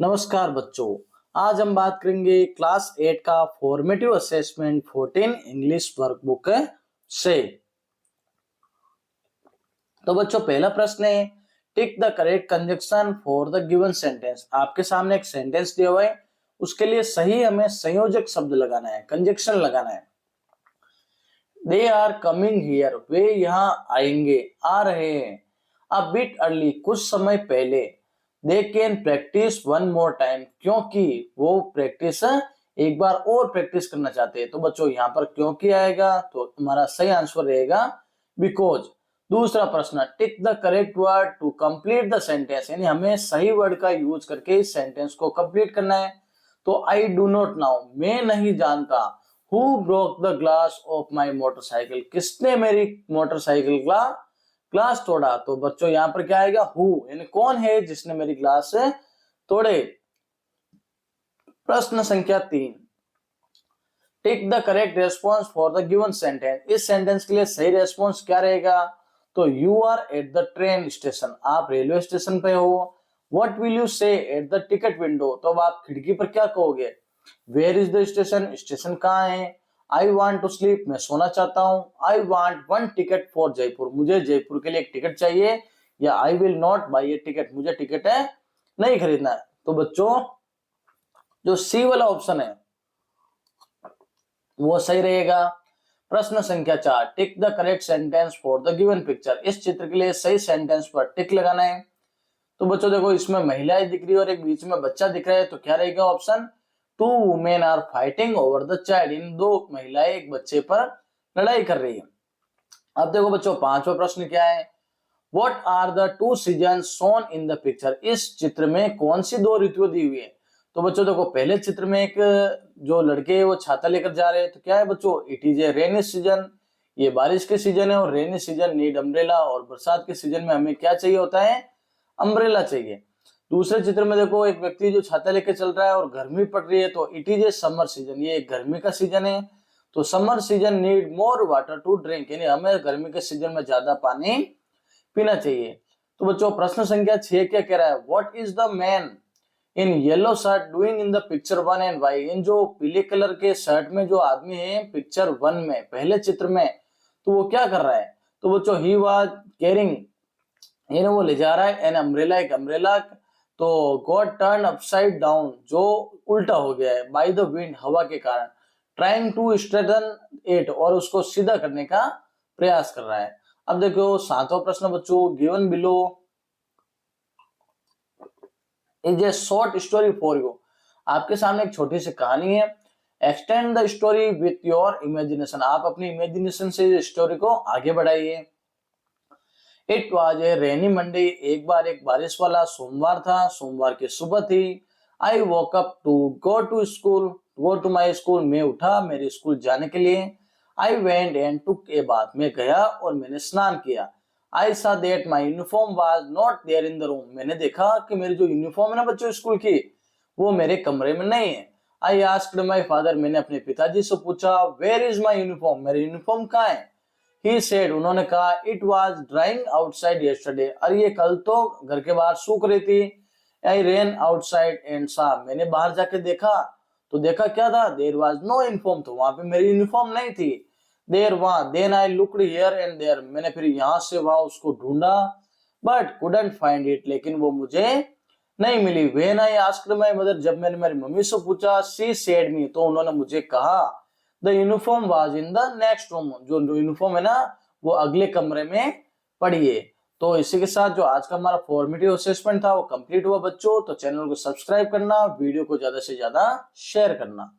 नमस्कार बच्चों, आज हम बात करेंगे क्लास 8 का फॉर्मेटिव असेसमेंट 14 इंग्लिश वर्कबुक से। तो बच्चों पहला प्रश्न है, टिक the correct conjunction for the given sentence. आपके सामने एक सेंटेंस दिया हुआ है, उसके लिए सही हमें संयोजक शब्द लगाना है, कंजक्शन लगाना है। दे आर कमिंग हियर, वे यहाँ आएंगे, आ रहे हैं। अ बिट अर्ली, कुछ समय पहले। They can practice one more time, क्योंकि वो प्रैक्टिस एक बार और प्रैक्टिस करना चाहते हैं। तो बच्चों यहाँ पर क्योंकि आएगा, तो हमारा सही आंसर रहेगा बिकॉज। दूसरा प्रश्न, tick the correct word to complete the sentence, यानी हमें सही वर्ड का यूज करके इस सेंटेंस को कंप्लीट करना है। तो आई डू नॉट नाउ, मैं नहीं जानता। Who broke the glass of my motorcycle? किसने मेरी मोटरसाइकिल का ग्लास तोड़ा? तो बच्चों यहाँ पर क्या आएगा? Who, यानी कौन है जिसने मेरी ग्लास तोड़े। प्रश्न संख्या 3, tick the correct response for the given sentence. इस सेंटेंस के लिए सही रेस्पॉन्स क्या रहेगा? तो you are at the train station, आप रेलवे स्टेशन पे हो। What will you say at the ticket window, तो अब आप खिड़की पर क्या कहोगे? Where is the station, station कहाँ है। आई वॉन्ट टू स्लीप, मैं सोना चाहता हूँ। I want one ticket for Jaipur, मुझे जयपुर के लिए एक टिकट चाहिए। या I will not by A ticket, मुझे टिकट है नहीं खरीदना है। तो बच्चों जो सी वाला ऑप्शन है वो सही रहेगा। प्रश्न संख्या 4, टिक the correct sentence for the given picture. इस चित्र के लिए सही सेंटेंस पर टिक लगाना है। तो बच्चों देखो, इसमें महिलाएं दिख रही है और एक बीच में बच्चा दिख रहा है, तो क्या रहेगा option? Two women are fighting over the child, इन दो महिलाएं एक बच्चे पर लड़ाई कर रही है। अब देखो बच्चों, पांचवा प्रश्न क्या है? What are the two season shown in the picture. इस चित्र में कौन सी दो ऋतुएं दी हुई है? तो बच्चों देखो, पहले चित्र में एक जो लड़के हैं वो छाता लेकर जा रहे हैं, तो क्या है बच्चों? It is A rainy season, ये बारिश के सीजन है। और रेनी सीजन नीड अम्ब्रेला, और बरसात के सीजन में हमें क्या चाहिए होता है? अम्ब्रेला चाहिए। दूसरे चित्र में देखो, एक व्यक्ति जो छाता लेके चल रहा है और गर्मी पड़ रही है, तो it is a summer season, ये गर्मी का सीजन है। तो summer season need more water to drink, यानी हमें गर्मी के सीजन में ज्यादा पानी पीना चाहिए। तो बच्चों प्रश्न संख्या 6 क्या कह रहा है? What is the man in yellow shirt doing in the picture 1 and Y. इन जो पीले कलर के शर्ट में जो आदमी है पिक्चर 1 में, पहले चित्र में, तो वो क्या कर रहा है? तो बच्चों ही वाज कैरिंग, यानी वो ले जा रहा है एन अम्ब्रेला, एक अम्ब्रेला। तो गॉड टर्न अपसाइड डाउन, जो उल्टा हो गया है, बाय द विंड, हवा के कारण। ट्राइंग टू स्ट्रेटन इट, और उसको सीधा करने का प्रयास कर रहा है। अब देखो 7वां प्रश्न बच्चों, given below is a short story for you. आपके सामने एक छोटी सी कहानी है। Extend the story with your imagination, आप अपनी इमेजिनेशन से स्टोरी को आगे बढ़ाइए। It was a rainy Monday, एक बार एक बारिश वाला सोमवार था, सोमवार की सुबह थी। I woke up to go to school, go to my school, मैं उठा मेरे स्कूल जाने के लिए। I went and took a bath, मैं गया और मैंने स्नान किया। I saw that my uniform was not there in the room, मैंने देखा कि मेरी जो यूनिफॉर्म है ना बच्चों स्कूल की, वो मेरे कमरे में नहीं है। आई आस्क्ड माई फादर, मैंने अपने पिताजी से पूछा, वेयर इज माई यूनिफॉर्म, मेरी यूनिफॉर्म कहाँ है? He said, उन्होंने कहा, it was drying outside yesterday, अरे ये कल तो घर के बाहर सूख रही थी। I ran outside and saw, मैंने बाहर जाके देखा, तो देखा क्या था? There was no uniform, तो वहां पे मेरी यूनिफॉर्म नहीं थी। There वहां, then I looked here and there, मैंने फिर यहाँ से वहां उसको ढूंढा, but couldn't find it, लेकिन वो मुझे नहीं मिली। When I asked my mother, जब मैंने मेरी मम्मी से पूछा, she said me, तो उन्होंने मुझे कहा, the uniform was in the next room, जो यूनिफॉर्म है ना वो अगले कमरे में पड़ी है। तो इसी के साथ जो आज का हमारा फॉर्मेटिव असेसमेंट था वो कंप्लीट हुआ बच्चों। तो चैनल को सब्सक्राइब करना, वीडियो को ज्यादा से ज्यादा शेयर करना।